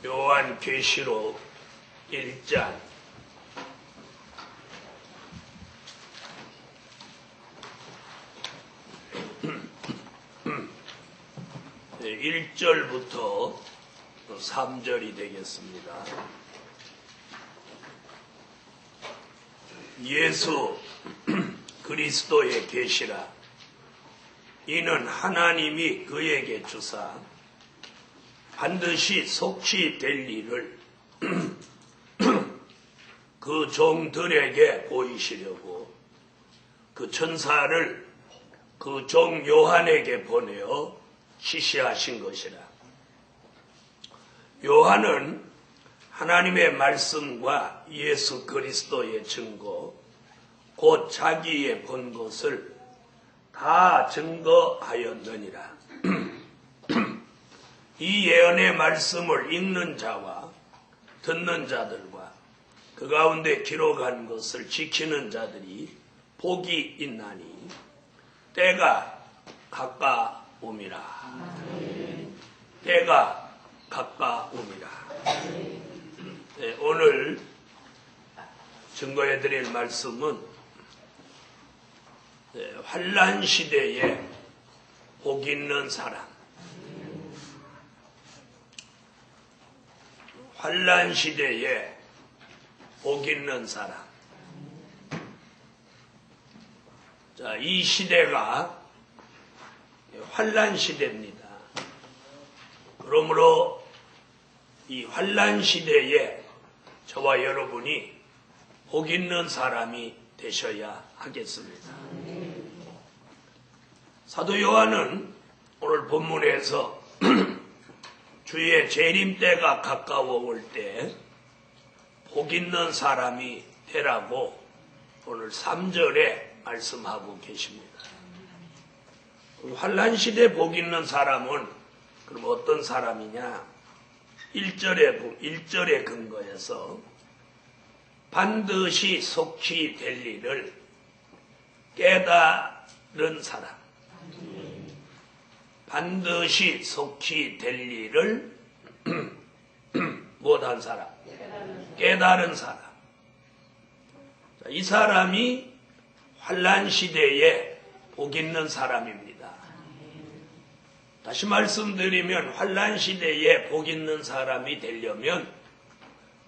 요한계시록 1장 1절부터 3절이 되겠습니다. 예수 그리스도의 계시라. 이는 하나님이 그에게 주사 반드시 속히 될 일을 그 종들에게 보이시려고 그 천사를 그 종 요한에게 보내어 지시하신 것이라. 요한은 하나님의 말씀과 예수 그리스도의 증거, 곧 자기의 본 것을 다 증거하였느니라. 이 예언의 말씀을 읽는 자와 듣는 자들과 그 가운데 기록한 것을 지키는 자들이 복이 있나니 때가 가까움이라. 때가 가까움이라. 네, 오늘 증거해 드릴 말씀은 환난 시대에 복 있는 사람, 환난 시대에 복 있는 사람. 자, 이 시대가 환난 시대입니다. 그러므로 이 환난 시대에 저와 여러분이 복 있는 사람이 되셔야 하겠습니다. 사도 요한은 오늘 본문에서 주의 재림 때가 가까워 올 때 복 있는 사람이 되라고 오늘 3절에 말씀하고 계십니다. 환난 시대 복 있는 사람은 그럼 어떤 사람이냐? 1절의 근거에서 반드시 속히 될 일을 깨달은 사람, 반드시 속히 될 일을 못한 사람, 깨달은 사람. 자, 이 사람이 환난 시대에 복 있는 사람입니다. 다시 말씀드리면 환난 시대에 복 있는 사람이 되려면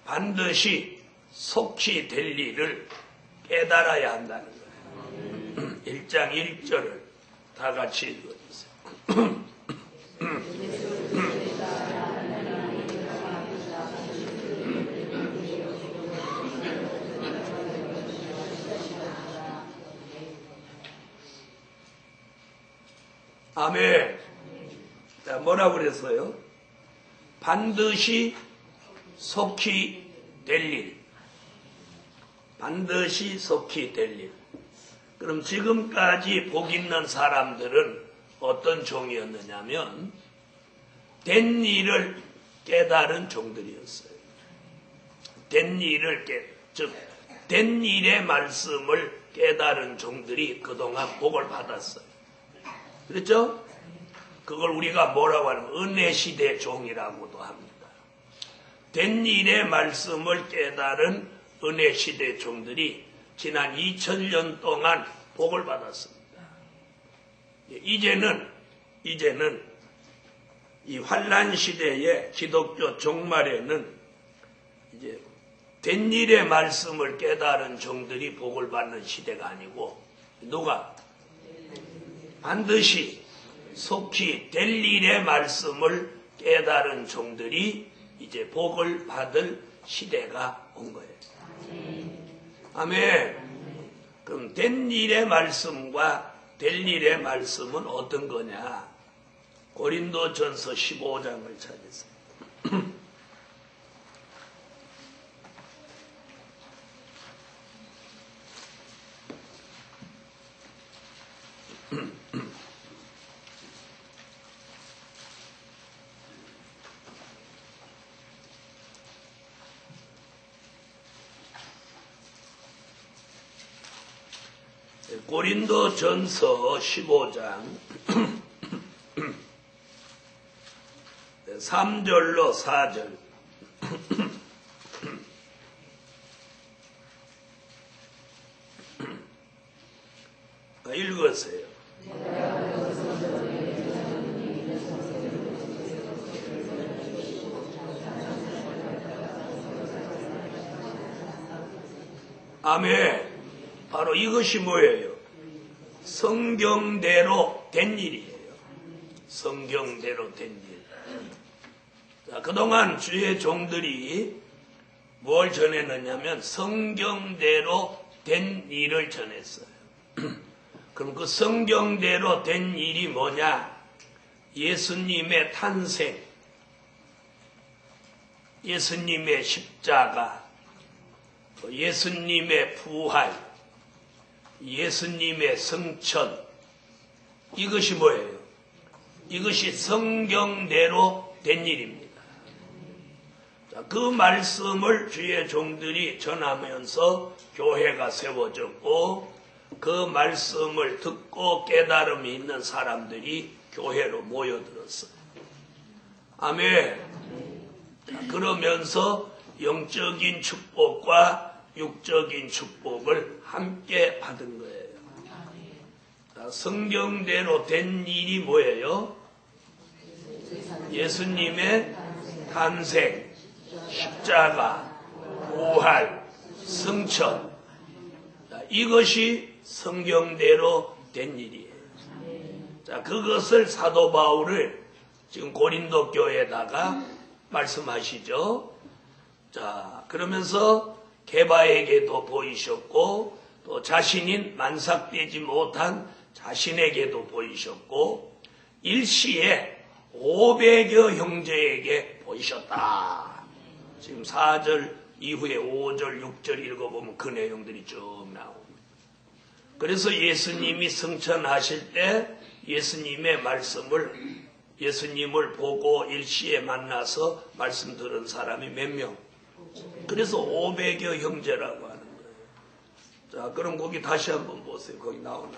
반드시 속히 될 일을 깨달아야 한다는 거예요. 1장 1절을 다 같이 읽어주세요. 아멘. 자, 뭐라고 그랬어요? 반드시 속히 될 일. 반드시 속히 될 일. 그럼 지금까지 복 있는 사람들은 어떤 종이었느냐면 된 일을 깨달은 종들이었어요. 된 일을 된 일의 말씀을 깨달은 종들이 그동안 복을 받았어요. 그렇죠? 그걸 우리가 뭐라고 하냐면 은혜시대 종이라고도 합니다. 된 일의 말씀을 깨달은 은혜시대 종들이 지난 2000년 동안 복을 받았습니다. 이제는 이 환난 시대의 기독교 종말에는 이제 된 일의 말씀을 깨달은 종들이 복을 받는 시대가 아니고 누가? 반드시 속히 될 일의 말씀을 깨달은 종들이 이제 복을 받을 시대가 온 거예요. 아멘. 그럼 된 일의 말씀과 될 일의 말씀은 어떤 거냐? 고린도전서 15장을 찾으세요. 고린도전서 15장 3절로 4절 읽으세요. 아멘. 바로 이것이 뭐예요? 성경대로 된 일이에요. 성경대로 된 일. 자, 그동안 주의 종들이 뭘 전했느냐면 성경대로 된 일을 전했어요. 그럼 그 성경대로 된 일이 뭐냐? 예수님의 탄생, 예수님의 십자가, 예수님의 부활, 예수님의 성천. 이것이 뭐예요? 이것이 성경대로 된 일입니다. 자, 그 말씀을 주의 종들이 전하면서 교회가 세워졌고, 그 말씀을 듣고 깨달음이 있는 사람들이 교회로 모여들었어요. 아멘. 자, 그러면서 영적인 축복과 육적인 축복을 함께 받은 거예요. 자, 성경대로 된 일이 뭐예요? 예수님의 탄생, 십자가, 부활, 성천. 자, 이것이 성경대로 된 일이에요. 자, 그것을 사도 바울을 지금 고린도 교회에다가 말씀하시죠. 자, 그러면서 게바에게도 보이셨고, 또 자신인 만삭되지 못한 자신에게도 보이셨고, 일시에 500여 형제에게 보이셨다. 지금 4절 이후에 5절, 6절 읽어보면 그 내용들이 쭉 나옵니다. 그래서 예수님이 성천하실 때 예수님의 말씀을, 예수님을 보고 일시에 만나서 말씀 들은 사람이 몇 명? 그래서 500여 형제라고 하는 거예요. 자, 그럼 거기 다시 한번 보세요. 거기 나오나?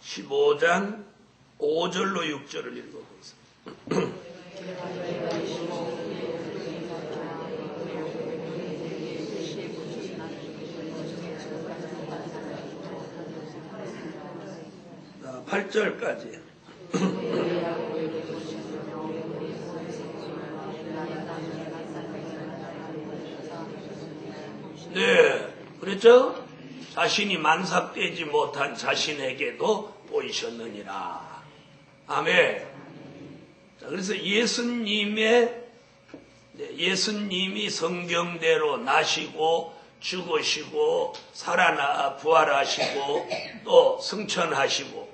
15장 5절로 6절을 읽어보세요. 자, 8절까지. 네, 그렇죠? 자신이 만삭되지 못한 자신에게도 보이셨느니라. 아멘. 자, 그래서 예수님이 성경대로 나시고 죽으시고 부활하시고 또 승천하시고,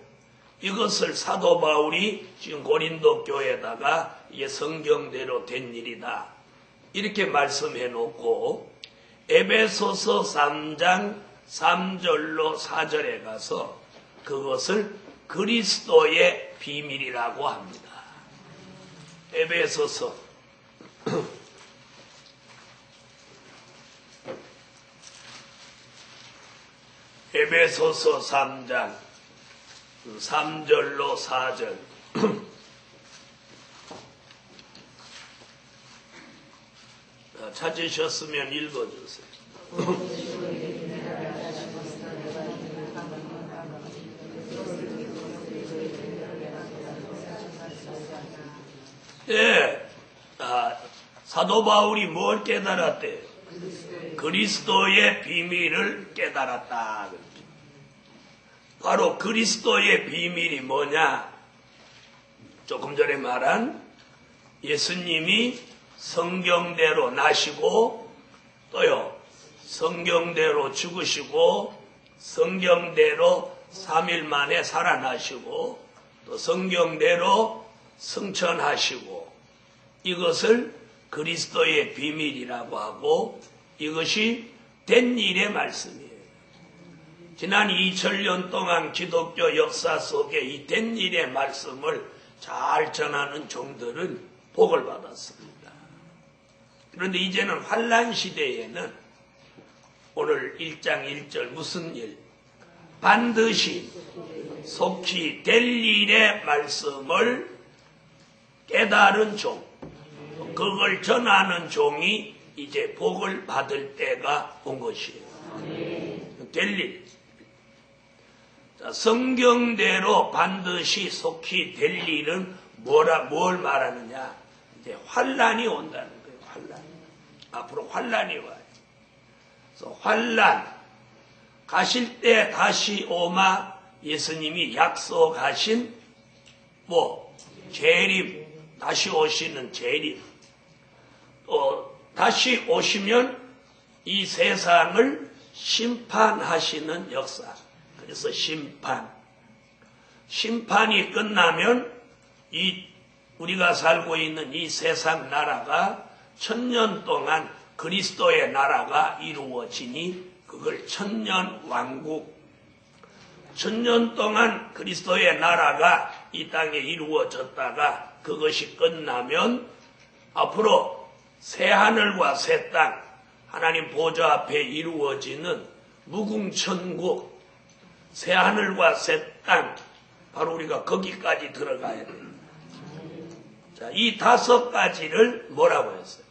이것을 사도 바울이 지금 고린도 교회에다가 이게 성경대로 된 일이다 이렇게 말씀해 놓고, 에베소서 3장 3절로 4절에 가서 그것을 그리스도의 비밀이라고 합니다. 에베소서 3장 3절로 4절. 찾으셨으면 읽어주세요. 예, 사도 바울이 뭘 깨달았대요? 그리스도의 비밀을 깨달았다. 바로 그리스도의 비밀이 뭐냐? 조금 전에 말한 예수님이 성경대로 나시고, 또요, 성경대로 죽으시고, 성경대로 3일 만에 살아나시고, 또 성경대로 승천하시고, 이것을 그리스도의 비밀이라고 하고, 이것이 된 일의 말씀이에요. 지난 2000년 동안 기독교 역사 속에 이 된 일의 말씀을 잘 전하는 종들은 복을 받았습니다. 그런데 이제는 환란 시대에는 오늘 1장 1절 무슨 일? 반드시 속히 될 일의 말씀을 깨달은 종, 그걸 전하는 종이 이제 복을 받을 때가 온 것이에요. 될 일. 자, 성경대로 반드시 속히 될 일은 뭘 말하느냐? 이제 환란이 온다는 거예요. 환란. 앞으로 환란이 와요. 그래서 환란 가실 때 다시 오마 예수님이 약속하신 재림, 다시 오시는 재림. 또 다시 오시면 이 세상을 심판하시는 역사. 그래서 심판이 끝나면 우리가 살고 있는 이 세상 나라가 1000년 동안 그리스도의 나라가 이루어지니 그걸 천년왕국. 1000년 동안 그리스도의 나라가 이 땅에 이루어졌다가 그것이 끝나면 앞으로 새하늘과 새 땅, 하나님 보좌 앞에 이루어지는 무궁천국, 새하늘과 새 땅, 바로 우리가 거기까지 들어가야 돼요. 자, 이 5가지를 뭐라고 했어요?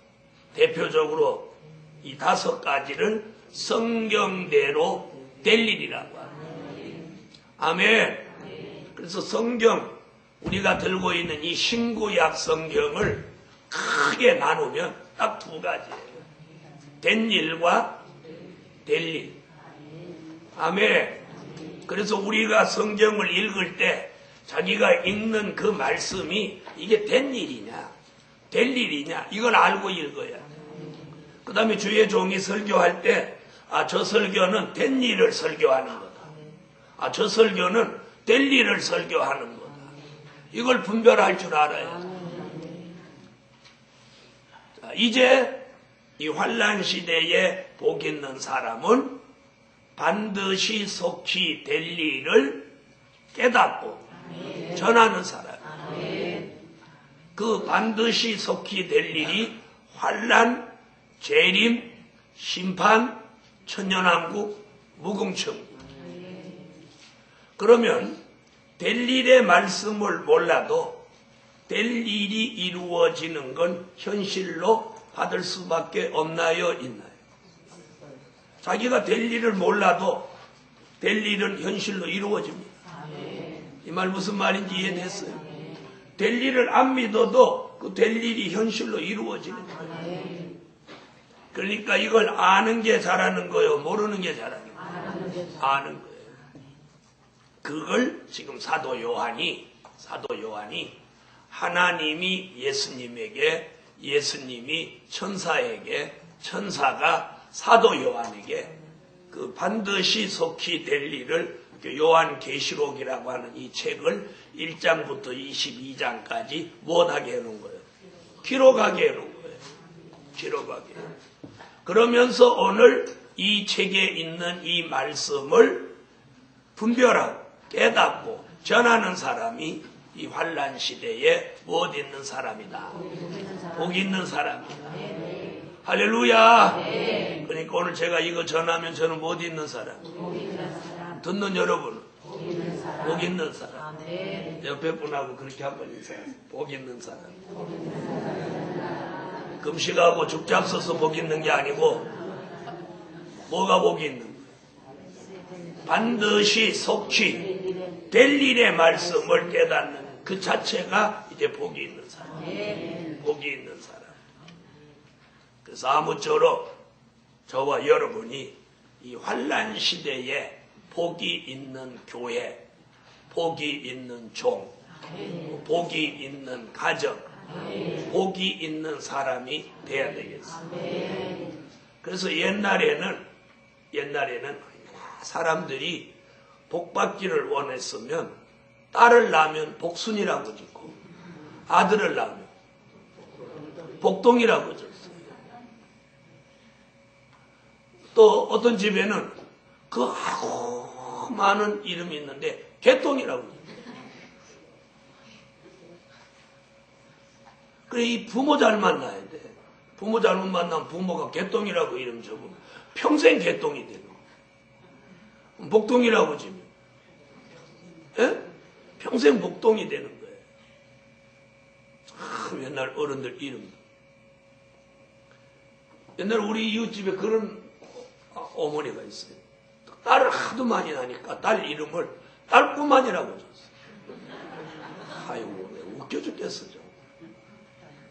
대표적으로 이 5가지를 성경대로 될 일이라고 합니다. 아멘. 그래서 성경, 우리가 들고 있는 이 신구약 성경을 크게 나누면 딱 2가지예요. 된 일과 될 일. 아멘. 그래서 우리가 성경을 읽을 때 자기가 읽는 그 말씀이 이게 된 일이냐, 될 일이냐, 이걸 알고 읽어야 돼. 그 다음에 주의 종이 설교할 때, 저 설교는 된 일을 설교하는 거다. 저 설교는 될 일을 설교하는 거다. 이걸 분별할 줄 알아야 돼. 자, 이제 이 환란 시대에 복 있는 사람은 반드시 속히 될 일을 깨닫고 전하는 사람. 그 반드시 속히 될 일이 환란, 재림, 심판, 천년왕국, 무궁천국. 그러면 될 일의 말씀을 몰라도 될 일이 이루어지는 건 현실로 받을 수밖에 없나요? 있나요? 자기가 될 일을 몰라도 될 일은 현실로 이루어집니다. 이 말 무슨 말인지 이해됐어요? 될 일을 안 믿어도 그 될 일이 현실로 이루어지는 거예요. 그러니까 이걸 아는 게 잘하는 거예요? 모르는 게 잘하는 거예요? 아는 거예요. 그걸 지금 사도 요한이 하나님이 예수님에게, 예수님이 천사에게, 천사가 사도 요한에게 그 반드시 속히 될 일을 요한계시록이라고 하는 이 책을 1장부터 22장까지 못하게 해놓은 거예요. 기록하게 해놓은 거예요. 기록하게. 그러면서 오늘 이 책에 있는 이 말씀을 분별하고 깨닫고 전하는 사람이 이 환란 시대에 못 있는 사람이다. 복 있는 사람이다. 할렐루야. 그러니까 오늘 제가 이거 전하면 저는 못 있는 사람. 듣는 여러분, 복 있는 사람. 옆에 분하고 그렇게 한번 인사하세요. 복 있는 사람. 금식하고 죽잡 서서 복 있는 게 아니고 뭐가 복이 있는 거예요? 반드시 속히 될 일의 말씀을 깨닫는 그 자체가 이제 복이 있는 사람. 복이 있는 사람. 그래서 아무쪼록 저와 여러분이 이 환란 시대에 복이 있는 교회, 복이 있는 종, 복이 있는 가정, 복이 있는 사람이 돼야 되겠어요. 그래서 옛날에는 사람들이 복 받기를 원했으면 딸을 낳으면 복순이라고 짓고 아들을 낳으면 복동이라고 졌어요. 또 어떤 집에는 그 아주 많은 이름이 있는데 개똥이라고 졌어요. 그래, 이 부모 잘 만나야 돼. 부모 잘못 만나면 부모가 개똥이라고 이름 적으면 평생 개똥이 되는 거예요. 복동이라고 지면 평생 복동이 되는 거예요. 참 옛날 어른들 이름 옛날에 우리 이웃집에 그런 어머니가 있어요. 딸을 하도 많이 낳으니까 딸 이름을 딸꾸만이라고 줬어요. 아이고, 웃겨 죽겠어.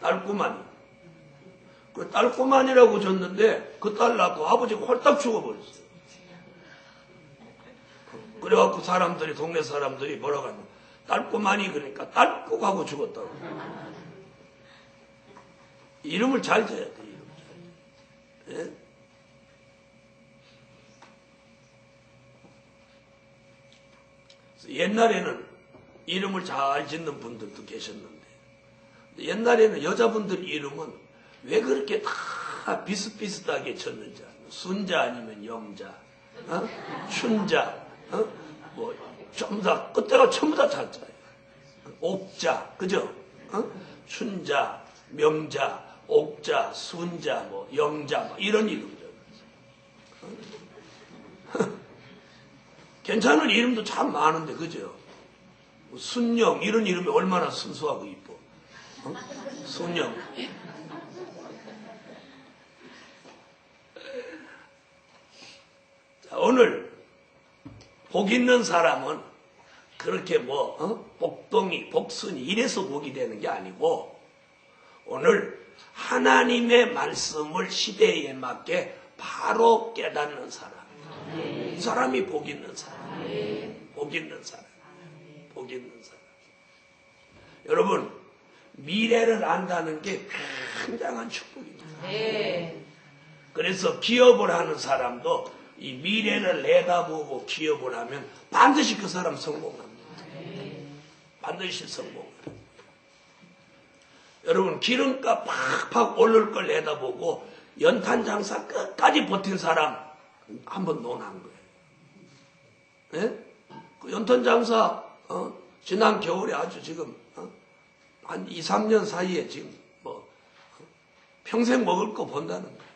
딸꾸만이. 그 딸꾸만이라고 줬는데 그 딸 낳고 아버지가 홀딱 죽어버렸어요. 그래갖고 사람들이, 동네 사람들이 뭐라고 하냐. 딸꾸만이 그러니까 딸꾸하고 죽었다고. 이름을 잘 줘야 돼, 이름을 잘. 예? 옛날에는 이름을 잘 짓는 분들도 계셨는데, 옛날에는 여자분들 이름은 왜 그렇게 다 비슷비슷하게 졌는지 알아요? 순자 아니면 영자, 춘자, 뭐 전부 다 끝에가 전부 다 자자예요. 옥자, 그죠? 춘자, 명자, 옥자, 순자, 뭐 영자, 뭐 이런 이름들. 괜찮은 이름도 참 많은데, 그죠? 순영, 이런 이름이 얼마나 순수하고 이뻐. 순영. 자, 오늘 복 있는 사람은 그렇게 복동이, 복순이 이래서 복이 되는 게 아니고, 오늘 하나님의 말씀을 시대에 맞게 바로 깨닫는 사람. 이 사람이 복 있는 사람. 복 있는 사람. 복 있는 사람. 여러분, 미래를 안다는 게 굉장한 축복입니다. 그래서 기업을 하는 사람도 이 미래를 내다보고 기업을 하면 반드시 그 사람 성공합니다. 반드시 성공합니다. 여러분, 기름값 팍팍 오를 걸 내다보고 연탄 장사 끝까지 버틴 사람 한번 논한 거예요. 예? 그 연탄 장사 지난 겨울에 아주 지금 한 2, 3년 사이에 지금 평생 먹을 거 본다는 거예요.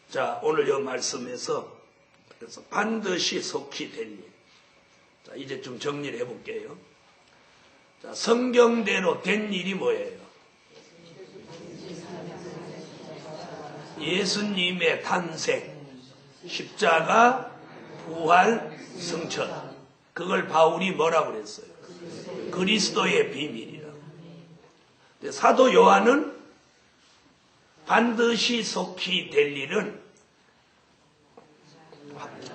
자, 오늘 이 말씀에서 그래서 반드시 속히 될 일. 자, 이제 좀 정리를 해볼게요. 자, 성경대로 된 일이 뭐예요? 예수님의 탄생, 십자가, 부활, 승천. 그걸 바울이 뭐라고 그랬어요? 그리스도의 비밀이라고. 사도 요한은 반드시 속히 될 일은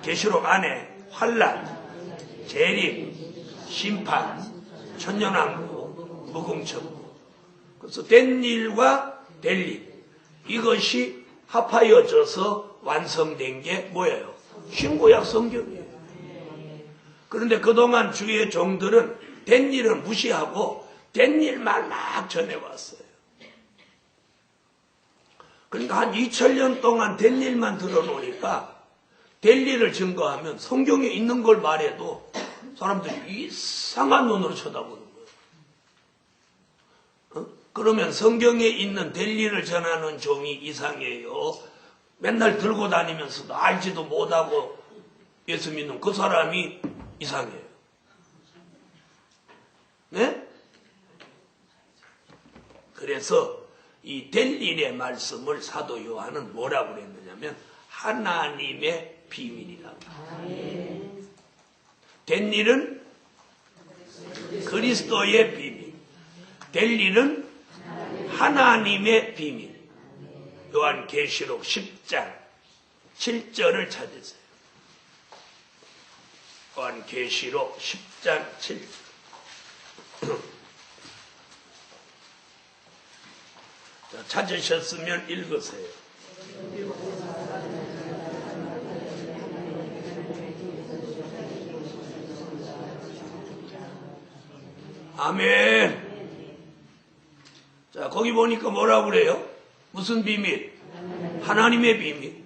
계시록 안에 환난, 재림, 심판, 천년왕국, 무궁천국. 그래서 된 일과 될 일, 이것이 합하여져서 완성된 게 뭐예요? 신구약 성경이에요. 그런데 그동안 주의 종들은 된 일은 무시하고 된 일만 막 전해왔어요. 그러니까 한 2000년 동안 된 일만 들어놓으니까 될 일을 증거하면 성경에 있는 걸 말해도 사람들이 이상한 눈으로 쳐다보는 거예요. 그러면 성경에 있는 될 일을 전하는 종이 이상해요. 맨날 들고 다니면서도 알지도 못하고 예수 믿는 그 사람이 이상해요. 네? 그래서 이 될 일의 말씀을 사도 요한은 뭐라고 그랬느냐면 하나님의 비밀이라고. 된 일은 그리스도의 비밀. 될 일은 하나님의 비밀. 요한계시록 10장 7절을 찾으세요. 요한계시록 10장 7절. 자, 찾으셨으면 읽으세요. 아멘. 자, 거기 보니까 뭐라고 그래요? 무슨 비밀? 하나님의 비밀.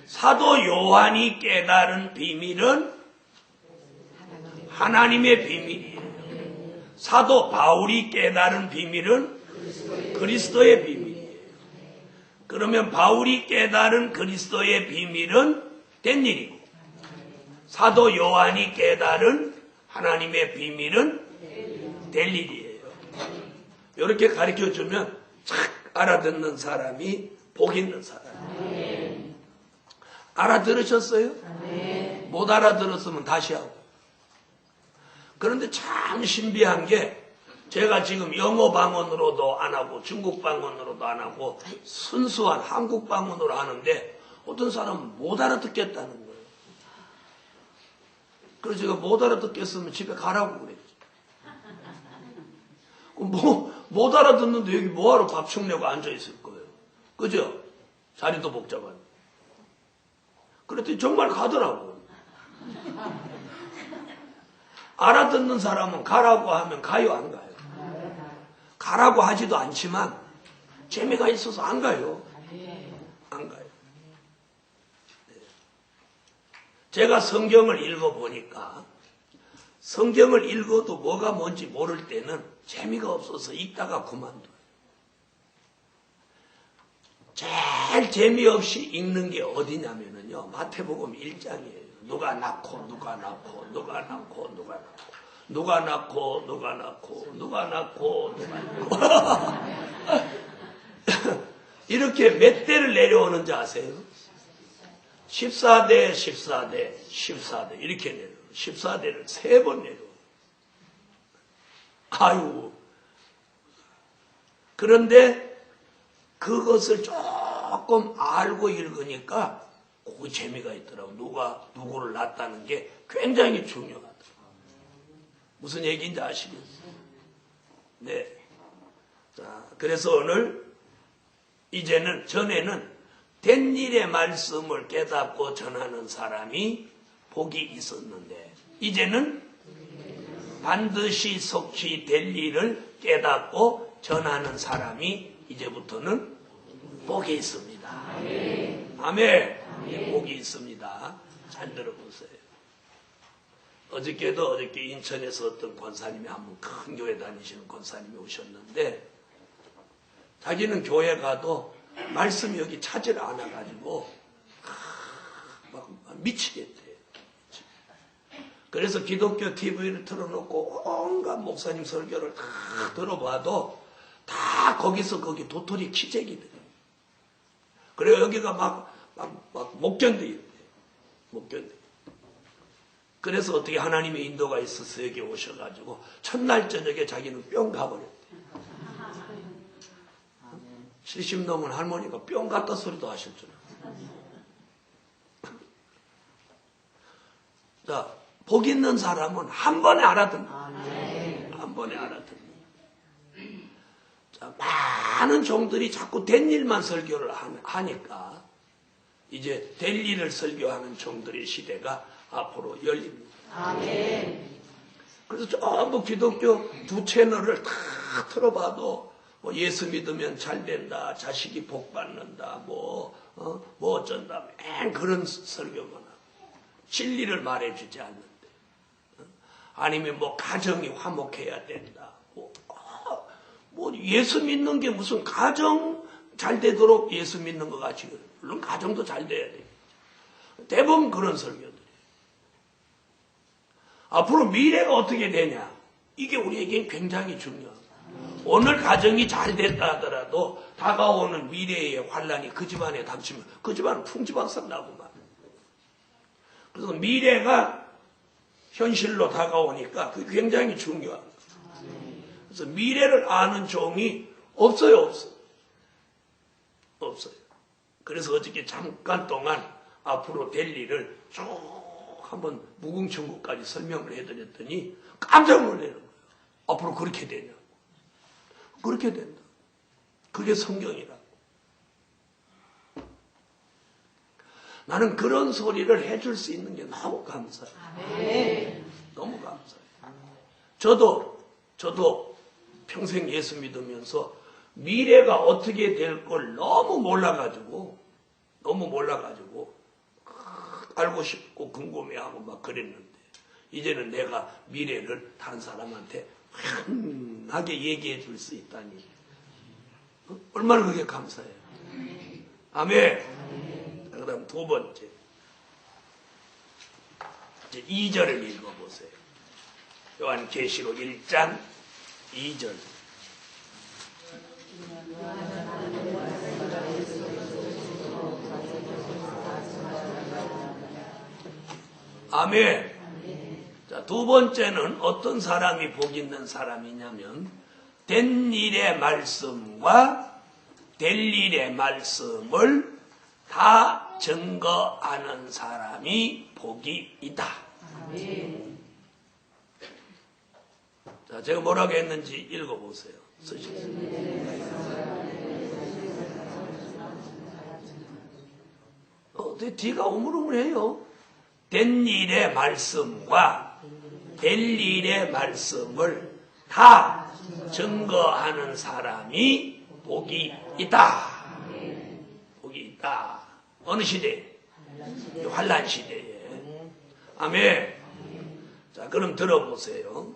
사도 요한이 깨달은 비밀은 하나님의 비밀이에요. 사도 바울이 깨달은 비밀은 그리스도의 비밀이에요. 그러면 바울이 깨달은 그리스도의 비밀은 된 일이고, 사도 요한이 깨달은 하나님의 비밀은 될 일이에요. 이렇게 가르쳐주면 착 알아듣는 사람이 복 있는 사람. 알아들으셨어요? 못 알아들었으면 다시 하고. 그런데 참 신비한 게 제가 지금 영어 방언으로도 안 하고 중국 방언으로도 안 하고 순수한 한국 방언으로 하는데 어떤 사람은 못 알아듣겠다는 거예요. 그래서 제가 못 알아듣겠으면 집에 가라고 그랬지. 못 알아듣는데 여기 뭐하러 밥충 내고 앉아있을 거예요. 그죠? 자리도 복잡한. 그랬더니 정말 가더라고요. 알아듣는 사람은 가라고 하면 가요, 안 가요? 가라고 하지도 않지만 재미가 있어서 안 가요. 안 가요. 제가 성경을 읽어보니까 성경을 읽어도 뭐가 뭔지 모를 때는 재미가 없어서 읽다가 그만둬요. 제일 재미없이 읽는 게 어디냐면요. 마태복음 1장이에요. 누가 낳고 누가 낳고 누가 낳고 누가 낳고 누가 낳고 누가 낳고 누가 낳고 누가 낳고 이렇게 몇 대를 내려오는지 아세요? 14대 14대 14대 이렇게 내려요. 14대를 3번 내려요. 아유. 그런데 그것을 조금 알고 읽으니까 그 재미가 있더라고. 누가 누구를 낳았다는 게 굉장히 중요하다. 무슨 얘기인지 아시겠어요? 네. 자, 그래서 오늘 이제는 전에는 된 일의 말씀을 깨닫고 전하는 사람이 복이 있었는데 이제는 반드시 속히 될 일을 깨닫고 전하는 사람이 이제부터는 복이 있습니다. 아멘. 아멘. 복이 있습니다. 잘 들어보세요. 어저께 인천에서 어떤 권사님이 한 분 큰 교회 다니시는 권사님이 오셨는데 자기는 교회 가도 말씀이 여기 차질 않아가지고 막 미치겠대요. 그래서 기독교 TV를 틀어놓고 온갖 목사님 설교를 다 들어봐도 다 거기서 거기 도토리 키재기들. 그래요. 여기가 막 못 견뎌요. 못 견뎌요. 그래서 어떻게 하나님의 인도가 있어서 여기 오셔가지고 첫날 저녁에 자기는 뿅 가버렸대. 70 넘은 할머니가 뿅 갔다 소리도 하셨잖아. 자, 복 있는 사람은 한 번에 알아듣는다. 한 번에 알아듣는다. 자, 많은 종들이 자꾸 된 일만 설교를 하니까 이제 될 일을 설교하는 종들의 시대가 앞으로 열립니다. 아멘. 그래서 전부 기독교 두 채널을 다 틀어봐도 뭐 예수 믿으면 잘 된다, 자식이 복 받는다, 뭐 어쩐다, 맨 그런 설교만 하고 진리를 말해주지 않는데, 아니면 뭐 가정이 화목해야 된다, 뭐 예수 믿는 게 무슨 가정 잘 되도록 예수 믿는 것 같이, 물론 가정도 잘 돼야 돼. 대부분 그런 설교들이에요. 앞으로 미래가 어떻게 되냐, 이게 우리에겐 굉장히 중요합니다. 오늘 가정이 잘 됐다 하더라도 다가오는 미래의 환란이 그 집안에 닥치면 그 집안은 풍지박산 나고만. 그래서 미래가 현실로 다가오니까 그게 굉장히 중요합니다. 그래서 미래를 아는 종이 없어요. 없어요. 그래서 어저께 잠깐 동안 앞으로 될 일을 쭉 한번 무궁천국까지 설명을 해드렸더니 깜짝 놀라는 거예요. 앞으로 그렇게 되냐. 그렇게 된다. 그게 성경이라고. 나는 그런 소리를 해줄 수 있는 게 너무 감사해요. 너무 감사해요. 저도 평생 예수 믿으면서 미래가 어떻게 될 걸 너무 몰라가지고 알고 싶고 궁금해하고 막 그랬는데 이제는 내가 미래를 다른 사람한테 환하게 얘기해 줄 수 있다니 얼마나 그게 감사해요. 아멘. 그 다음 두 번째, 이제 2절을 읽어보세요. 요한계시록 1장 2절. 아멘. 자, 두 번째는 어떤 사람이 복 있는 사람이냐면 된 일의 말씀과 될 일의 말씀을 다 증거하는 사람이 복이 있다. 자, 제가 뭐라고 했는지 읽어보세요. 뒤가 오물오물해요. 된 일의 말씀과 될 일의 말씀을 다 증거하는 사람이 복이 있다. 복이 있다. 어느 시대? 환란 시대에. 아멘. 자, 그럼 들어보세요.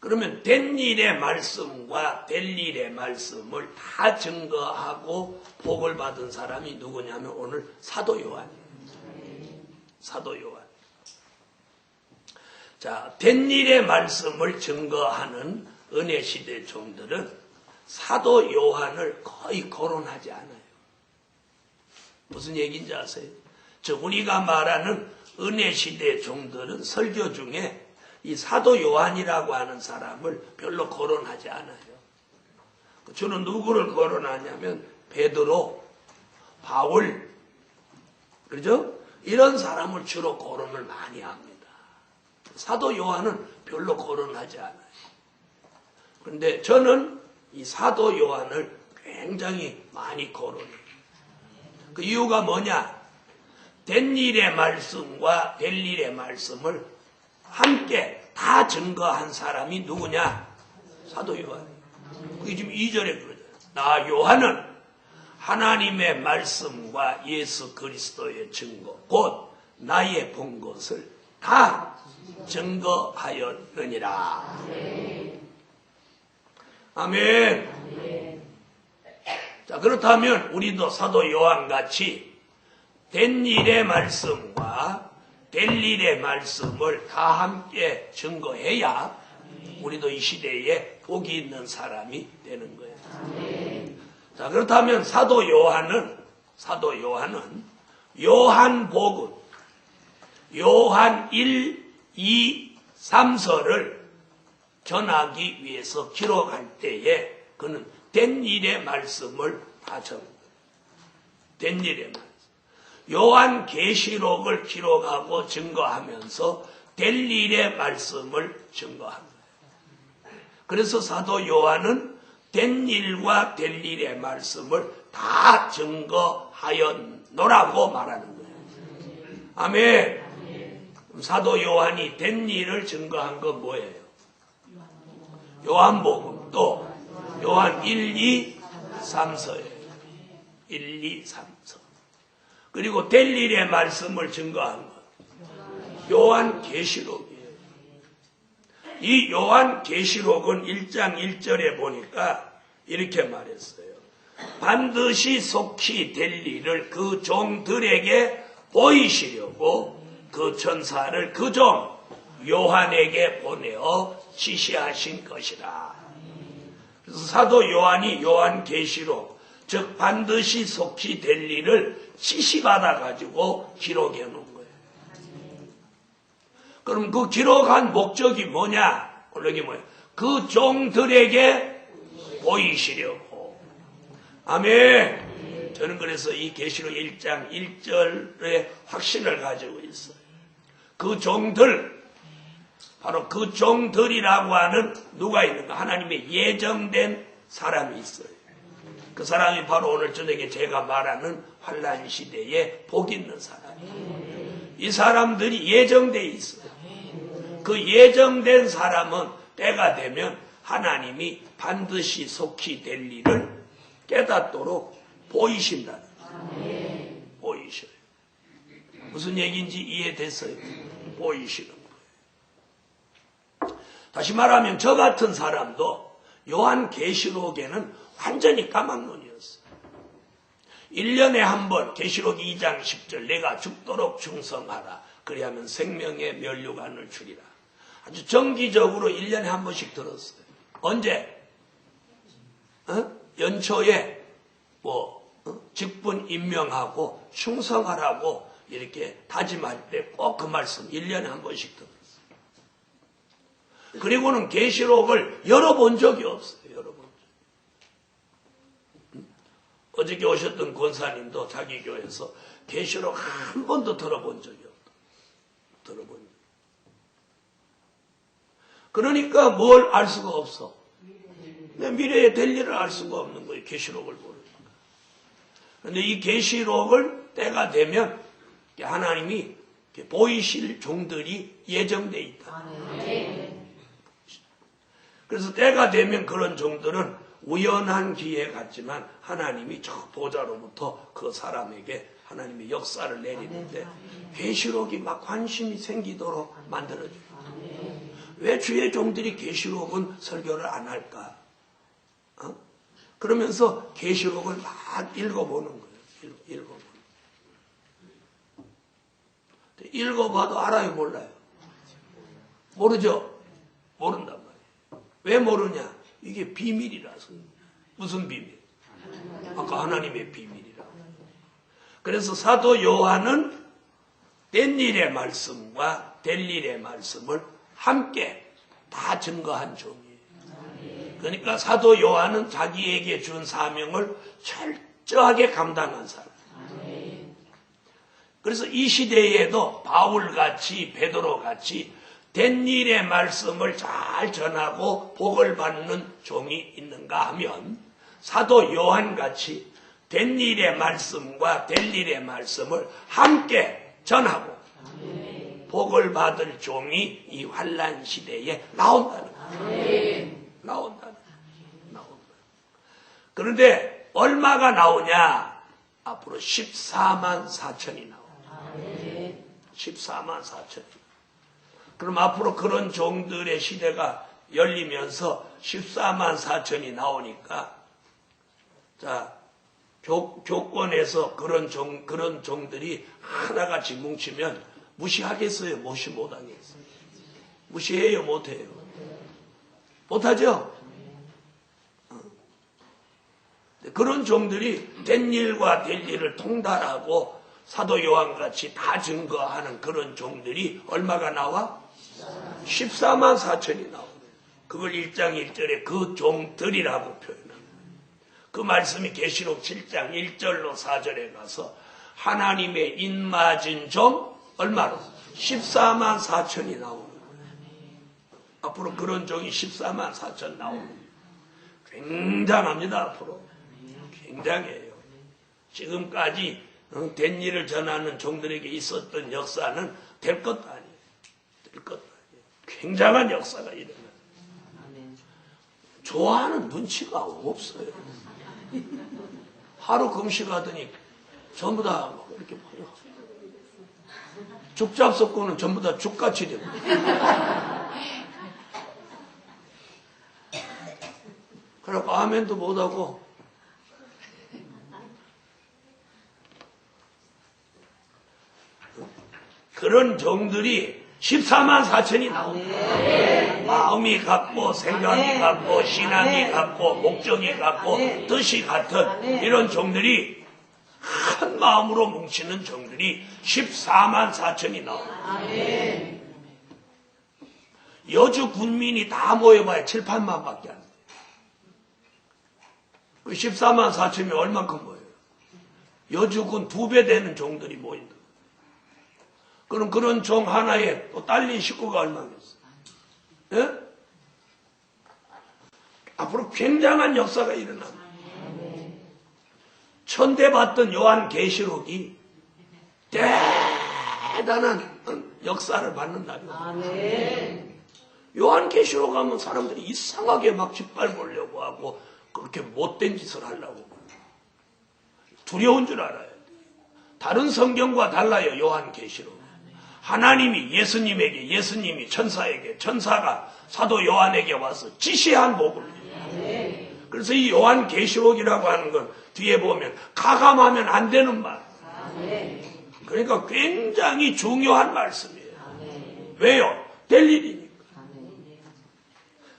그러면 된 일의 말씀과 될 일의 말씀을 다 증거하고 복을 받은 사람이 누구냐면 오늘 사도 요한이에요. 사도 요한. 자, 된 일의 말씀을 증거하는 은혜 시대 종들은 사도 요한을 거의 거론하지 않아요. 무슨 얘기인지 아세요? 즉 우리가 말하는 은혜 시대 종들은 설교 중에 이 사도 요한이라고 하는 사람을 별로 거론하지 않아요. 주로 누구를 거론하냐면 베드로, 바울, 그렇죠? 이런 사람을 주로 거론을 많이 합니다. 사도 요한은 별로 거론하지 않아요. 그런데 저는 이 사도 요한을 굉장히 많이 거론해요. 그 이유가 뭐냐? 된 일의 말씀과 될 일의 말씀을 함께 다 증거한 사람이 누구냐? 사도 요한. 그게 지금 2절에 그러죠. 나 요한은 하나님의 말씀과 예수 그리스도의 증거, 곧 나의 본 것을 다 증거하였느니라. 아멘. 자, 그렇다면 우리도 사도 요한같이 된 일의 말씀과 될 일의 말씀을 다 함께 증거해야 우리도 이 시대에 복이 있는 사람이 되는 거예요. 자, 그렇다면 사도 요한은 요한복음, 요한 1, 2, 3서를 전하기 위해서 기록할 때에 그는 된 일의 말씀을 다 적은 거예요. 된 일의 말씀. 요한 계시록을 기록하고 증거하면서 될 일의 말씀을 증거한 거예요. 그래서 사도 요한은 된 일과 될 일의 말씀을 다 증거하였노라고 말하는 거예요. 아멘. 사도 요한이 된 일을 증거한 건 뭐예요? 요한복음, 또 요한 1, 2, 3서예요. 1, 2, 3서. 그리고 될 일의 말씀을 증거한 것. 요한 계시록이에요. 이 요한 계시록은 1장 1절에 보니까 이렇게 말했어요. 반드시 속히 될 일을 그 종들에게 보이시려고 그 천사를 그 종 요한에게 보내어 지시하신 것이라. 그래서 사도 요한이 요한 계시록, 즉 반드시 속히 될 일을 지시받아 가지고 기록해 놓은 거예요. 그럼 그 기록한 목적이 뭐냐? 그게 뭐예요? 그 종들에게 보이시려고. 아멘. 저는 그래서 이 계시록 1장 1절의 확신을 가지고 있어요. 그 종들, 바로 그 종들이라고 하는 누가 있는가? 하나님의 예정된 사람이 있어요. 그 사람이 바로 오늘 저녁에 제가 말하는 환란 시대에 복 있는 사람이에요. 이 사람들이 예정돼 있어요. 그 예정된 사람은 때가 되면 하나님이 반드시 속히 될 일을 깨닫도록 보이신다는 거예요. 보이셔요. 무슨 얘기인지 이해됐어요? 보이시는 거예요. 다시 말하면 저 같은 사람도 요한 계시록에는 완전히 까막눈이었어요. 1년에 한 번 계시록 2장 10절 내가 죽도록 충성하라. 그리하면 생명의 면류관을 주리라. 아주 정기적으로 1년에 한 번씩 들었어요. 언제? 연초에 직분 임명하고 충성하라고 이렇게 다짐할 때 꼭 그 말씀 1년에 한 번씩 들었어요. 그리고는 계시록을 열어본 적이 없어요. 열어본 적. 어저께 오셨던 권사님도 자기 교회에서 계시록 한 번도 들어본 적이 없다. 들어본 적. 그러니까 뭘 알 수가 없어. 미래에 될 일을 알 수가 없는 거예요. 계시록을 모르니까. 그런데 이 계시록을 때가 되면 하나님이 보이실 종들이 예정돼 있다. 그래서 때가 되면 그런 종들은 우연한 기회 같지만 하나님이 저 보좌로부터 그 사람에게 하나님의 역사를 내리는데 계시록이 막 관심이 생기도록 만들어줘요. 왜 주의 종들이 계시록은 설교를 안 할까? 그러면서 계시록을 막 읽어보는 거예요. 읽어봐도 알아요, 몰라요? 모르죠? 모른단 말이에요. 왜 모르냐? 이게 비밀이라서. 무슨 비밀? 아까 하나님의 비밀이라고. 그래서 사도 요한은 된 일의 말씀과 될 일의 말씀을 함께 다 증거한 종이에요. 그러니까 사도 요한은 자기에게 준 사명을 철저하게 감당한 사람. 그래서 이 시대에도 바울같이 베드로같이 된 일의 말씀을 잘 전하고 복을 받는 종이 있는가 하면 사도 요한같이 된 일의 말씀과 될 일의 말씀을 함께 전하고 복을 받을 종이 이 환난 시대에 나온다는 거예요. 나온다는 거예요. 그런데 얼마가 나오냐? 앞으로 14만 4천이 나와요. 14만 4천. 그럼 앞으로 그런 종들의 시대가 열리면서 14만 4천이 나오니까 자 교권에서 그런 종들이 하나같이 뭉치면 무시하겠어요? 무시 못하겠어요? 무시해요? 못해요? 못하죠? 그런 종들이 된 일과 될 일을 통달하고 사도 요한같이 다 증거하는 그런 종들이 얼마가 나와? 14만 4천이 나오네. 그걸 1장 1절에 그 종들이라고 표현합니다. 그 말씀이 계시록 7장 1절로 4절에 가서 하나님의 인맞은 종 얼마로? 14만 4천이 나오는 거예요. 앞으로 그런 종이 14만 4천 나오는 거예요. 굉장합니다. 앞으로. 굉장해요. 지금까지 된 일을 전하는 종들에게 있었던 역사는 될 것도 아니에요. 될 것도 아니에요. 굉장한 역사가 일어나요. 좋아하는 눈치가 없어요. 하루 금식하더니 전부 다 이렇게 죽 잡숫고는 전부 다 죽같이 되고. 그래서 아멘도 못하고 그런 종들이 14만 4천이 나옵니다. 마음이 같고 생각이 같고 신앙이 같고 목적이 같고 뜻이 같은 이런 종들이 한 마음으로 뭉치는 종들이 14만 4천이 나옵니다. 여주 군민이 다 모여봐야 7, 8만 밖에 안 돼요. 그 14만 4천이 얼만큼 모여요? 여주군 2배 되는 종들이 모인다. 그럼 그런 종 하나에 또 딸린 식구가 얼마겠어요? 예? 앞으로 굉장한 역사가 일어납니다. 천대받던 요한 계시록이 대단한 역사를 받는다는 요한 계시록 하면 사람들이 이상하게 막 짓밟으려고 하고 그렇게 못된 짓을 하려고 두려운 줄 알아요. 다른 성경과 달라요. 요한 계시록. 하나님이 예수님이 천사에게 천사가 사도 요한에게 와서 지시한 복음이에요. 그래서 이 요한 계시록이라고 하는 건 뒤에 보면 가감하면 안 되는 말. 그러니까 굉장히 중요한 말씀이에요. 왜요? 될 일이니까.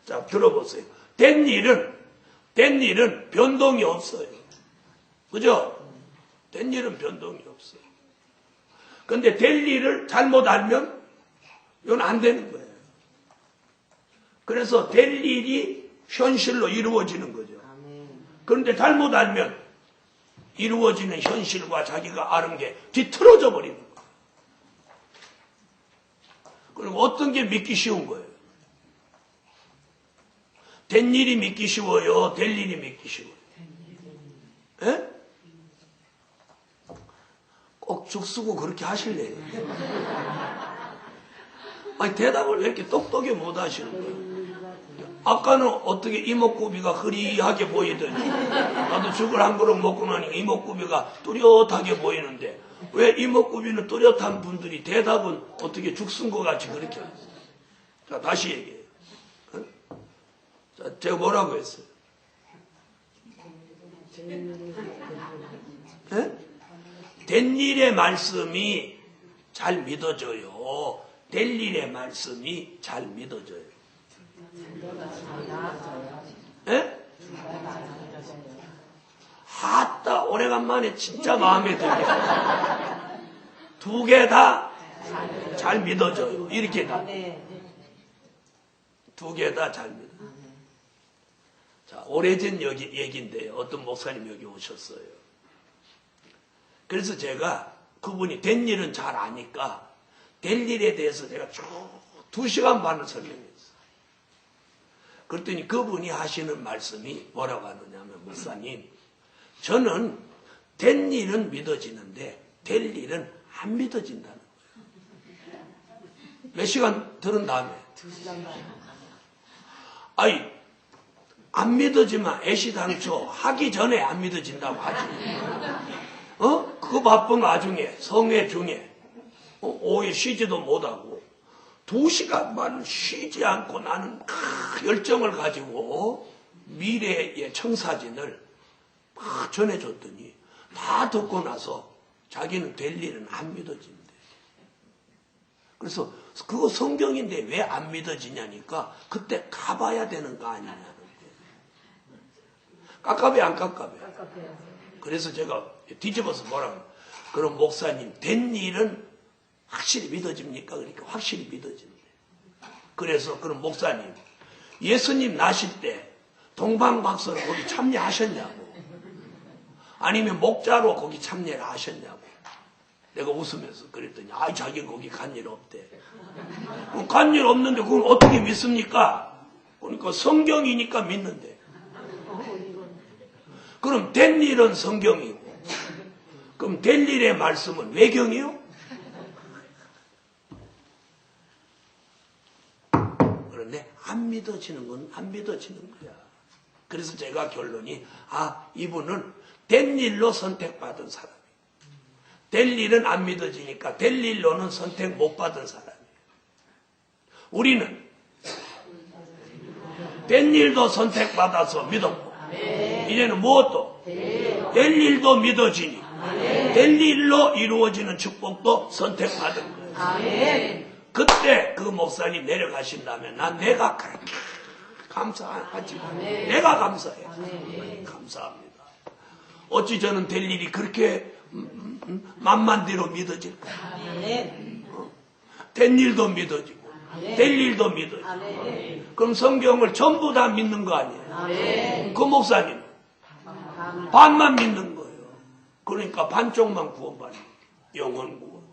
자, 들어보세요. 된 일은 변동이 없어요. 그죠? 된 일은 변동이 없어요. 근데 될 일을 잘못 알면 이건 안 되는 거예요. 그래서 될 일이 현실로 이루어지는 거죠. 그런데 잘못 알면 이루어지는 현실과 자기가 아는 게 뒤틀어져 버리는 거예요. 그리고 어떤 게 믿기 쉬운 거예요? 된 일이 믿기 쉬워요? 될 일이 믿기 쉬워요? 예? 꼭 죽 쓰고 그렇게 하실래요? 아니, 대답을 왜 이렇게 똑똑히 못 하시는 거예요? 아까는 어떻게 이목구비가 흐리하게 보이더니 나도 죽을 한 그릇 먹고 나니 이목구비가 뚜렷하게 보이는데 왜 이목구비는 뚜렷한 분들이 대답은 어떻게 죽 쓴 것 같이 그렇게 하세요? 자, 다시 얘기해요. 자, 제가 뭐라고 했어요? 네? 된 일의 말씀이 잘 믿어져요. 될 일의 말씀이 잘 믿어져요. 예? 아따, 오래간만에 진짜 마음에 들게. 두 개 다 잘 믿어져요. 이렇게 다. 두 개 다 잘 믿어요. 자, 오래전 얘기인데요. 어떤 목사님 여기 오셨어요. 그래서 제가 그분이 된 일은 잘 아니까 될 일에 대해서 제가 쭉 2시간 반을 설명했어요. 그랬더니 그분이 하시는 말씀이 뭐라고 하느냐면, 목사님, 저는 된 일은 믿어지는데 될 일은 안 믿어진다는 거예요. 몇 시간 들은 다음에? 2시간 반. 아이, 안 믿어지면 애시당초 하기 전에 안 믿어진다고 하지. 그 바쁜 와중에, 성회 중에, 오후에 쉬지도 못하고, 2시간만 쉬지 않고 나는 열정을 가지고 미래의 청사진을 막 전해줬더니 다 듣고 나서 자기는 될 일은 안 믿어진대. 그래서 그거 성경인데 왜 안 믿어지냐니까 그때 가봐야 되는 거 아니냐는 거예요. 깝깝해 안 깝깝해? 그래서 제가 뒤집어서 뭐라고, 그럼 목사님, 된 일은 확실히 믿어집니까? 그러니까 확실히 믿어집니다. 그래서 그럼 목사님, 예수님 나실 때 동방박사로 거기 참여하셨냐고, 아니면 목자로 거기 참여를 하셨냐고. 내가 웃으면서 그랬더니 아이, 자기 거기 간 일 없대. 간 일 없는데 그걸 어떻게 믿습니까? 그러니까 성경이니까 믿는데. 그럼 된 일은 성경이고, 그럼 될 일의 말씀은 외경이요? 그런데 안 믿어지는 건 안 믿어지는 거야. 그래서 제가 결론이, 이분은 된 일로 선택받은 사람이에요. 될 일은 안 믿어지니까 될 일로는 선택 못 받은 사람이에요. 우리는 된 일도 선택받아서 믿었고, 이제는 무엇도? 될 일도 믿어지니 될 일로 이루어지는 축복도 선택받은 거예요. 그때 그 목사님 내려가신다면 난 내가 그렇게 감사하지만 내가 감사해요. 감사합니다. 어찌 저는 될 일이 그렇게 만만대로 믿어질까? 된 일도 믿어지고 될 일도 믿어지고. 그럼 성경을 전부 다 믿는 거 아니에요? 그 목사님 반만 믿는 거예요. 그러니까 반쪽만 구원받는 거예요. 영원 구원.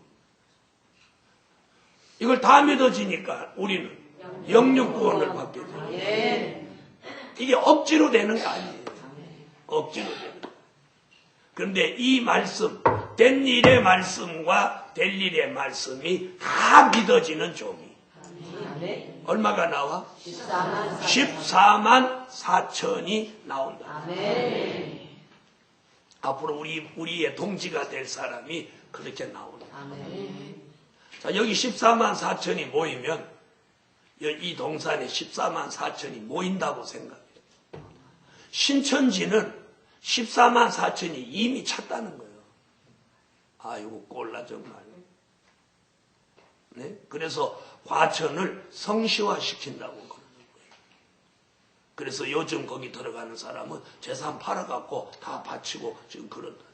이걸 다 믿어지니까 우리는 영육 구원을 받게 돼요. 이게 억지로 되는 거 아니에요. 억지로 되는 거. 그런데 이 말씀, 된 일의 말씀과 될 일의 말씀이 다 믿어지는 종이 얼마가 나와? 14만 4천이 나온다. 앞으로 우리의 동지가 될 사람이 그렇게 나온다. 자, 여기 14만 4천이 모이면 이 동산에 14만 4천이 모인다고 생각해요. 신천지는 14만 4천이 이미 찼다는 거예요. 아이고 꼴라 정말. 네? 그래서 과천을 성시화시킨다고 그러는 거예요. 그래서 요즘 거기 들어가는 사람은 재산 팔아갖고 다 바치고 지금 그런다.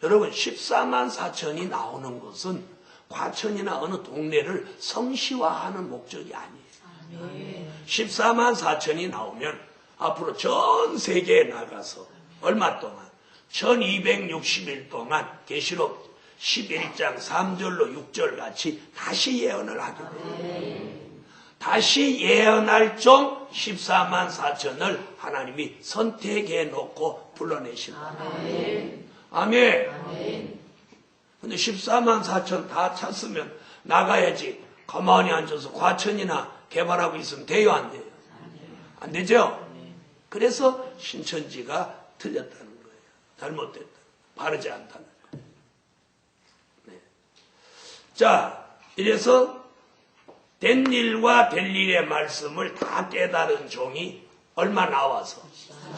여러분 14만 4천이 나오는 것은 과천이나 어느 동네를 성시화하는 목적이 아니에요. 14만 4천이 나오면 앞으로 전 세계에 나가서 얼마 동안 1260일 동안 계시록 11장 3절로 6절 같이 다시 예언을 하게 돼요. 다시 예언할 종 14만 4천을 하나님이 선택해 놓고 불러내신다. 아멘. 근데 14만 4천 다 찼으면 나가야지. 가만히 앉아서 과천이나 개발하고 있으면 돼요, 안 돼요? 안 되죠? 그래서 신천지가 틀렸다는 거예요. 잘못됐다. 바르지 않다는 거예요. 네. 자, 이래서 된 일과 될 일의 말씀을 다 깨달은 종이 얼마 나와서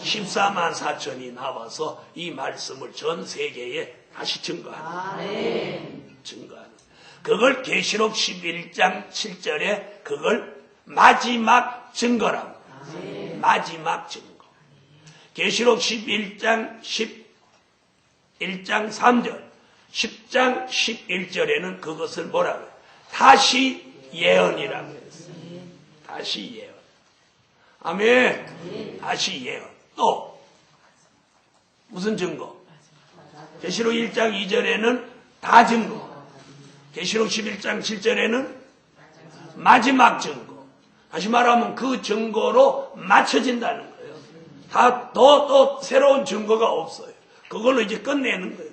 14만 4천이 나와서 이 말씀을 전 세계에 다시 증거하는. 그걸 계시록 11장 7절에 그걸 마지막 증거라고. 마지막 증거. 계시록 11장 11장 3절 10장 11절에는 그것을 뭐라고 해요? 다시 예언이라고 했어요. 다시 예언. 아멘. 다시 예언. 또 무슨 증거? 계시록 1장 2절에는 다 증거. 계시록 11장 7절에는 마지막 증거. 다시 말하면 그 증거로 맞춰진다는 거예요. 또 새로운 증거가 없어요. 그걸로 이제 끝내는 거예요.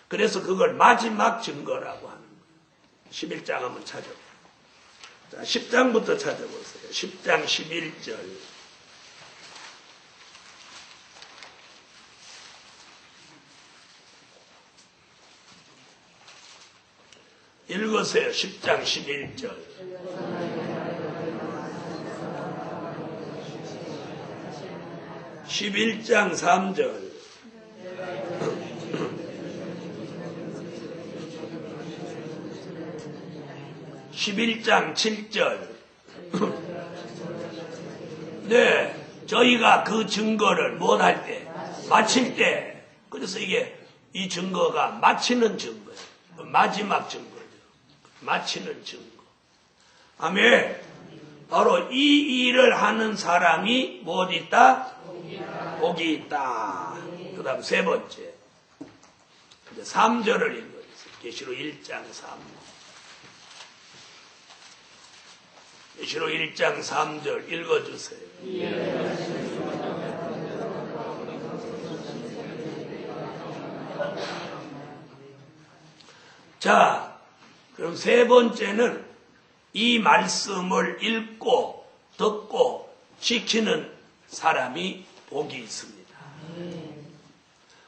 그래서 그걸 마지막 증거라고 하는 거예요. 11장 한번 찾아보세요. 자, 10장부터 찾아보세요. 10장 11절. 읽으세요. 10장 11절. 11장 3절. 11장 7절. 네, 저희가 그 증거를 못할 때, 마칠 때, 그래서 이 증거가 마치는 증거예요. 마지막 증거죠. 마치는 증거. 아멘. 바로 이 일을 하는 사람이 뭐 있다? 복이 있다. 그 다음 세 번째. 3절을 읽어주세요. 계시록 1장 3. 계시록 1장 3절 읽어주세요. 자, 그럼 세 번째는 이 말씀을 읽고 듣고 지키는 사람이 복이 있습니다.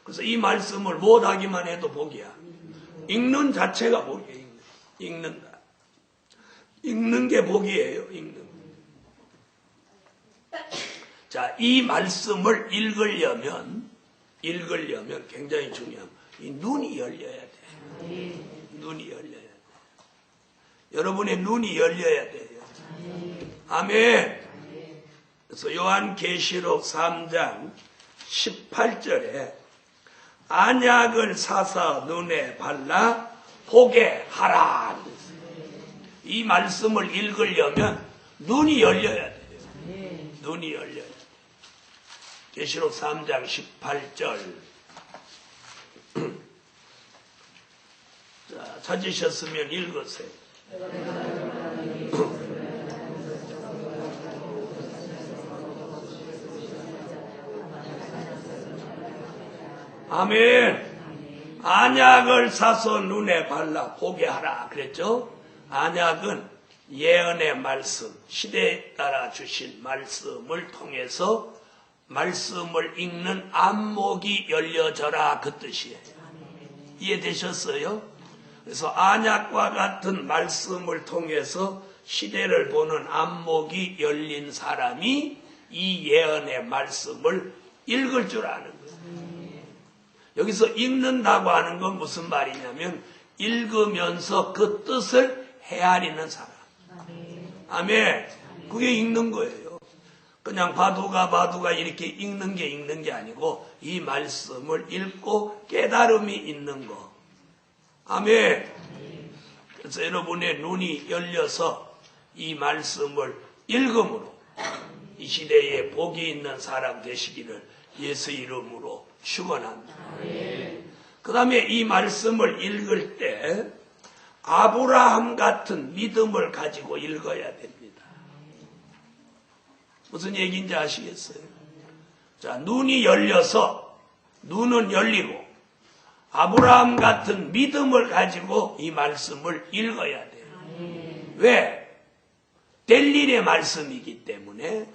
그래서 이 말씀을 못하기만 해도 복이야. 읽는 자체가 복이에요. 읽는다. 읽는 게 복이에요. 읽는. 자, 이 말씀을 읽으려면 굉장히 중요한 이 눈이 열려야 돼. 눈이 열려야 돼. 여러분의 눈이 열려야 돼요. 아멘. 그래서 요한계시록 3장 18절에 안약을 사서 눈에 발라 보게 하라. 이 말씀을 읽으려면 눈이 열려야 돼요. 눈이 열려야 돼요. 계시록 3장 18절. 자, 찾으셨으면 읽으세요. 아멘. 안약을 사서 눈에 발라 보게 하라 그랬죠? 안약은 예언의 말씀, 시대에 따라 주신 말씀을 통해서 말씀을 읽는 안목이 열려져라 그 뜻이에요. 이해되셨어요? 그래서 안약과 같은 말씀을 통해서 시대를 보는 안목이 열린 사람이 이 예언의 말씀을 읽을 줄 아는 거예요. 여기서 읽는다고 하는 건 무슨 말이냐면 읽으면서 그 뜻을 헤아리는 사람. 아멘. 그게 읽는 거예요. 그냥 바두가 이렇게 읽는 게 아니고 이 말씀을 읽고 깨달음이 있는 거. 아멘. 그래서 여러분의 눈이 열려서 이 말씀을 읽음으로 이 시대에 복이 있는 사람 되시기를 예수 이름으로 축원합니다. 그 다음에 이 말씀을 읽을 때 아브라함 같은 믿음을 가지고 읽어야 됩니다. 무슨 얘기인지 아시겠어요? 자, 눈이 열려서 눈은 열리고 아브라함 같은 믿음을 가지고 이 말씀을 읽어야 돼요. 왜? 될 일의 말씀이기 때문에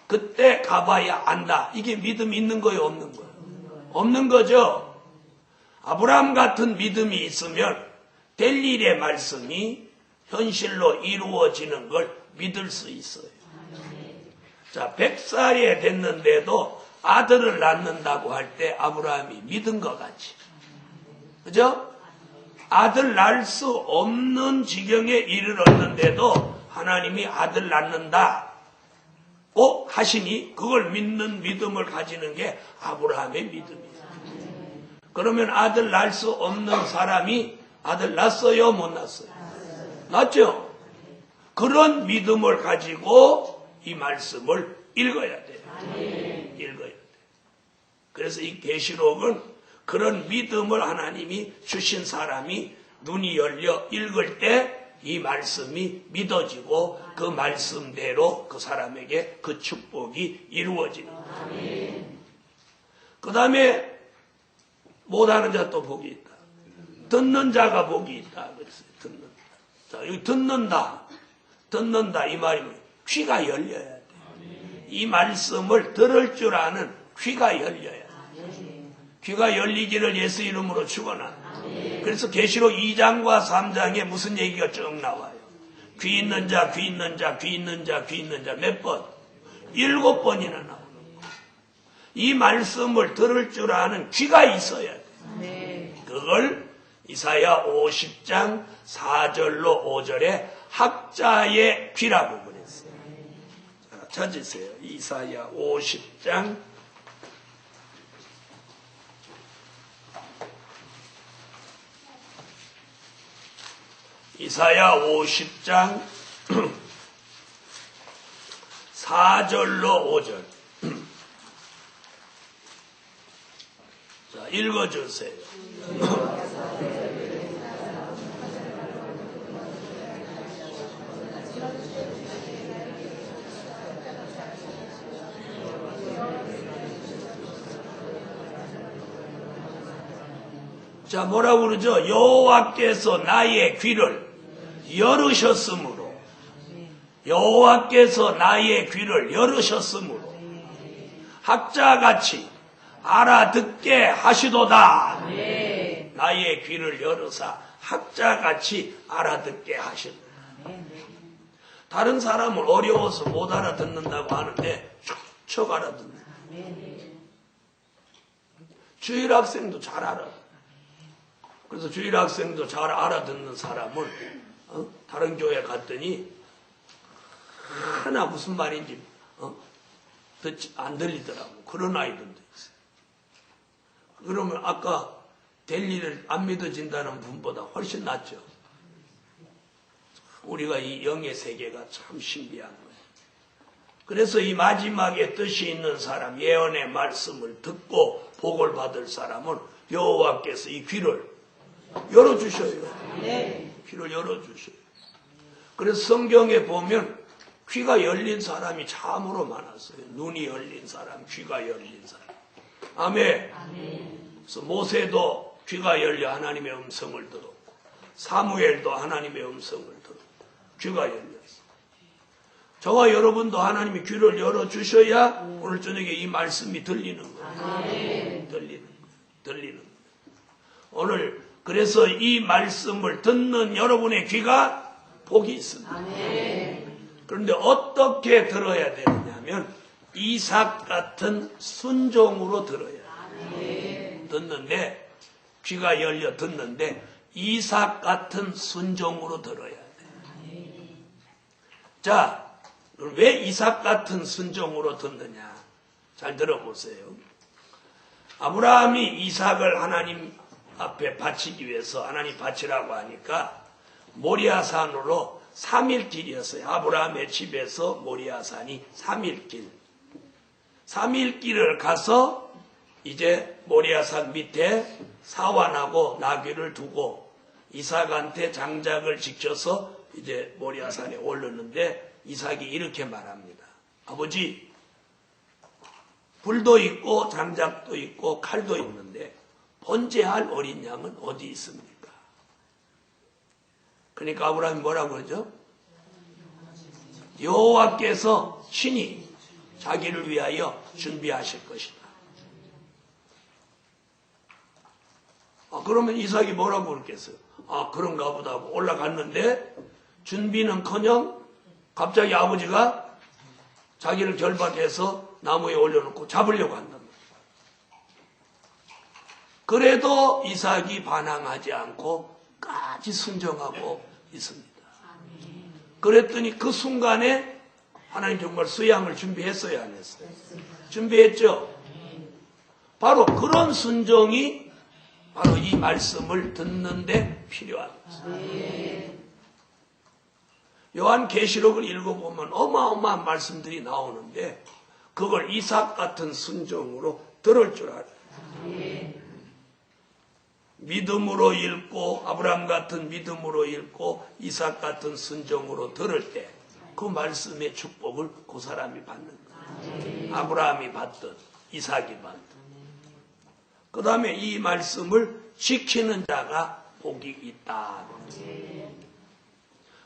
그때 가봐야 안다. 이게 믿음 있는 거예요, 없는 거예요? 없는 거죠. 아브라함 같은 믿음이 있으면 될 일의 말씀이 현실로 이루어지는 걸 믿을 수 있어요. 자, 100살이 됐는데도 아들을 낳는다고 할 때 아브라함이 믿은 것 같이. 그죠? 아들 낳을 수 없는 지경에 이르렀는데도 하나님이 아들 낳는다고 하시니 그걸 믿는 믿음을 가지는 게 아브라함의 믿음이에요. 그러면 아들 낳을 수 없는 사람이 아들 낳았어요? 못 낳았어요? 낳았죠? 그런 믿음을 가지고 이 말씀을 읽어야 돼요. 읽어야 돼요. 그래서 이 계시록은 그런 믿음을 하나님이 주신 사람이 눈이 열려 읽을 때 이 말씀이 믿어지고 그 말씀대로 그 사람에게 그 축복이 이루어지는 거예요. 그 다음에 못하는 자 또 복이 있다. 듣는 자가 복이 있다. 그랬어요. 듣는다. 자, 여기 듣는다 이 말이면 귀가 열려야 돼. 이 말씀을 들을 줄 아는 귀가 열려야 돼. 귀가 열리기를 예수 이름으로 축원합니다. 그래서 계시록 2장과 3장에 무슨 얘기가 쭉 나와요. 귀 있는 자, 귀 있는 자, 귀 있는 자, 귀 있는 자 몇 번? 7번이나 나오는 거예요. 이 말씀을 들을 줄 아는 귀가 있어야 돼. 그걸 이사야 50장 4절로 5절에 학자의 귀라고 그랬어요. 자, 찾으세요. 이사야 50장 이사야 50장 4절로 5절. 자, 읽어주세요. 자, 뭐라고 그러죠? 여호와께서 나의 귀를 열으셨으므로 여호와께서 나의 귀를 열으셨으므로 학자같이 알아듣게 하시도다. 나의 귀를 열으사 학자같이 알아듣게 하시도다. 다른 사람을 어려워서 못 알아듣는다고 하는데 척척 알아듣는다. 주일학생도 잘 알아. 그래서 주일학생도 잘 알아듣는 사람을 다른 교회 갔더니 하나 무슨 말인지 안 들리더라고. 그런 아이들도 있어요. 그러면 아까 될 일을 안 믿어진다는 분보다 훨씬 낫죠. 우리가 이 영의 세계가 참 신비한 거예요. 그래서 이 마지막에 뜻이 있는 사람, 예언의 말씀을 듣고 복을 받을 사람은 여호와께서 이 귀를 열어주셔요. 귀를 열어주셔요. 그래서 성경에 보면 귀가 열린 사람이 참으로 많았어요. 눈이 열린 사람, 귀가 열린 사람. 아멘. 그래서 모세도 귀가 열려 하나님의 음성을 들었고, 사무엘도 하나님의 음성을 들었고, 귀가 열렸어요. 저와 여러분도 하나님이 귀를 열어주셔야 오늘 저녁에 이 말씀이 들리는 거예요. 들리는 거예요. 오늘 그래서 이 말씀을 듣는 여러분의 귀가 복이 있습니다. 그런데 어떻게 들어야 되느냐면 이삭 같은 순종으로 들어야 돼요. 듣는데 귀가 열려 듣는데 이삭 같은 순종으로 들어야 돼요. 자, 왜 이삭 같은 순종으로 듣느냐? 잘 들어보세요. 아브라함이 이삭을 하나님 앞에 바치기 위해서 하나님 바치라고 하니까 모리아산으로 3일 길이었어요. 아브라함의 집에서 모리아산이 3일 길. 3일 길을 가서 이제 모리아산 밑에 사환하고 나귀를 두고 이삭한테 장작을 지켜서 이제 모리아산에 올르는데 이삭이 이렇게 말합니다. 아버지, 불도 있고 장작도 있고 칼도 있는데 번제할 어린 양은 어디 있습니까? 그러니까 아브라함이 뭐라고 그러죠? 여호와께서 친히 자기를 위하여 준비하실 것이다. 그러면 이삭이 뭐라고 그랬겠어요? 그런가 보다 하고 올라갔는데 준비는커녕 갑자기 아버지가 자기를 결박해서 나무에 올려놓고 잡으려고 한단 말이에요. 그래도 이삭이 반항하지 않고 까지 순종하고 있습니다. 그랬더니 그 순간에 하나님 정말 수양을 준비했어야 안 했어요? 준비했죠? 바로 그런 순종이 바로 이 말씀을 듣는데 필요한 것입니다. 요한계시록을 읽어보면 어마어마한 말씀들이 나오는데 그걸 이삭 같은 순종으로 들을 줄 알아요. 믿음으로 읽고 아브라함 같은 믿음으로 읽고 이삭 같은 순종으로 들을 때 그 말씀의 축복을 그 사람이 받는 거예요. 아브라함이 받든 이삭이 받든. 그 다음에 이 말씀을 지키는 자가 복이 있다.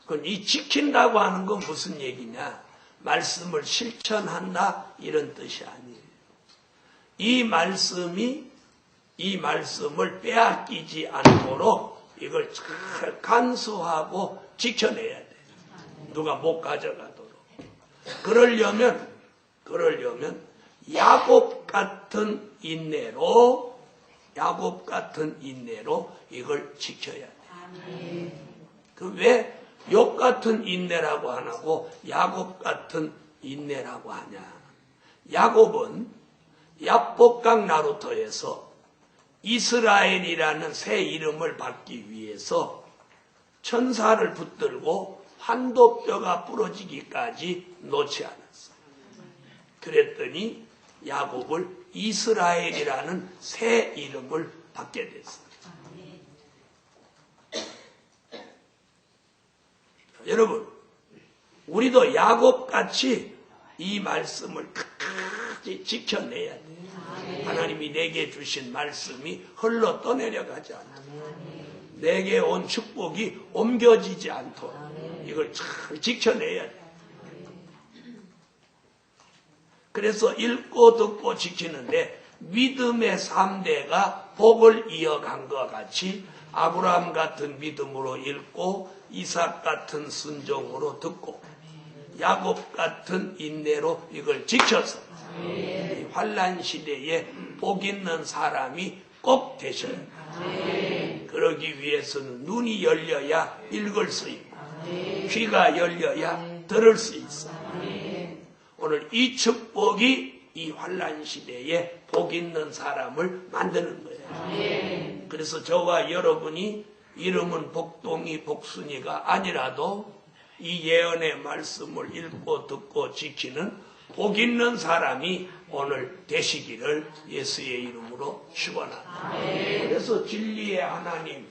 그럼 이 지킨다고 하는 건 무슨 얘기냐? 말씀을 실천한다 이런 뜻이 아니에요. 이 말씀을 빼앗기지 않도록 이걸 잘 간수하고 지켜내야 돼. 누가 못 가져가도록. 그러려면 야곱 같은 인내로 이걸 지켜야 돼. 왜 욥 같은 인내라고 안 하고 야곱 같은 인내라고 하냐? 야곱은 야복강 나루터에서 이스라엘이라는 새 이름을 받기 위해서 천사를 붙들고 환도뼈가 부러지기까지 놓지 않았어요. 그랬더니 야곱을 이스라엘이라는 새 이름을 받게 됐어요. 여러분, 우리도 야곱같이 이 말씀을 끝까지 지켜내야 돼요. 하나님이 내게 주신 말씀이 흘러 떠내려가지 않도록, 내게 온 축복이 옮겨지지 않도록 이걸 잘 지켜내야 돼요. 그래서 읽고 듣고 지키는데 믿음의 3대가 복을 이어간 것 같이 아브라함 같은 믿음으로 읽고 이삭 같은 순종으로 듣고 야곱 같은 인내로 이걸 지켜서 이 환난 시대에 복 있는 사람이 꼭 되셔야 돼요. 그러기 위해서는 눈이 열려야 읽을 수 있고 귀가 열려야 들을 수 있어요. 오늘 이 축복이 이 환난 시대에 복 있는 사람을 만드는 거예요. 그래서 저와 여러분이 이름은 복동이 복순이가 아니라도 이 예언의 말씀을 읽고 듣고 지키는 복 있는 사람이 오늘 되시기를 예수의 이름으로 축원합니다. 그래서 진리의 하나님,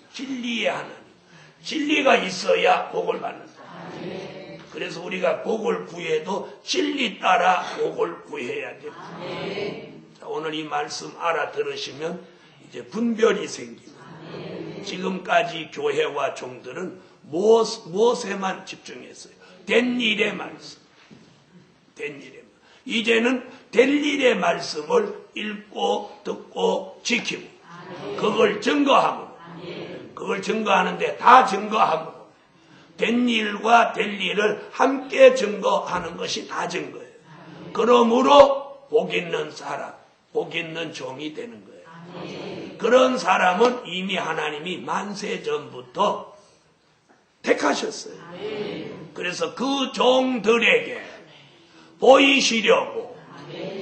진리가 있어야 복을 받는다. 그래서 우리가 복을 구해도 진리 따라 복을 구해야 됩니다. 자, 오늘 이 말씀 알아들으시면 이제 분별이 생깁니다. 지금까지 교회와 종들은 무엇에만 집중했어요? 된 일의 말씀. 이제는 될 일의 말씀을 읽고 듣고 지키고 그걸 증거하고 그걸 증거하는데 다 증거하고 된 일과 될 일을 함께 증거하는 것이 다 증거예요. 그러므로 복 있는 사람, 복 있는 종이 되는 거예요. 그런 사람은 이미 하나님이 만세 전부터 택하셨어요. 그래서 그 종들에게 보이시려고.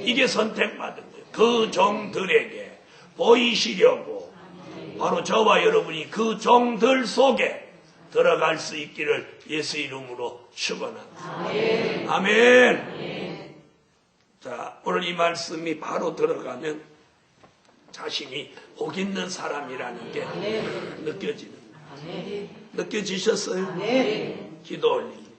이게 선택받은 거예요. 그 종들에게 보이시려고. 바로 저와 여러분이 그 종들 속에 들어갈 수 있기를 예수 이름으로 축원합니다. 아멘. 자, 오늘 이 말씀이 바로 들어가면 자신이 복 있는 사람이라는 게 느껴지는 거예요. 느껴지셨어요? 기도 올립니다.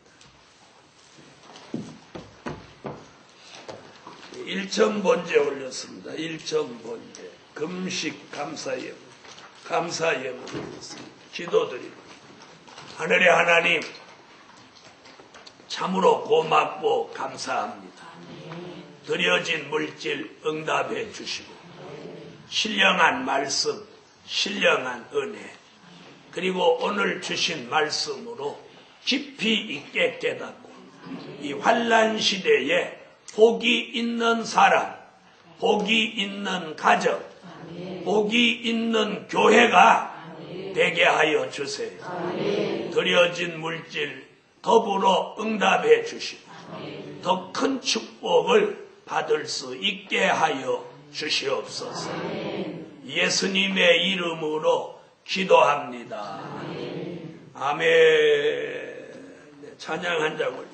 1천 번제 올렸습니다. 1천 번제. 금식 감사예물. 감사예물 올렸습니다. 기도드립니다. 하늘의 하나님, 참으로 고맙고 감사합니다. 드려진 물질 응답해 주시고, 신령한 말씀, 신령한 은혜, 그리고 오늘 주신 말씀으로 깊이 있게 깨닫고, 이 환난 시대에 복이 있는 사람, 복이 있는 가정, 복이 있는 교회가 되게 하여 주세요. 드려진 물질 더불어 응답해 주시고 더 큰 축복을 받을 수 있게 하여 주시옵소서. 예수님의 이름으로 기도합니다. 아멘. 찬양 한 장 올려.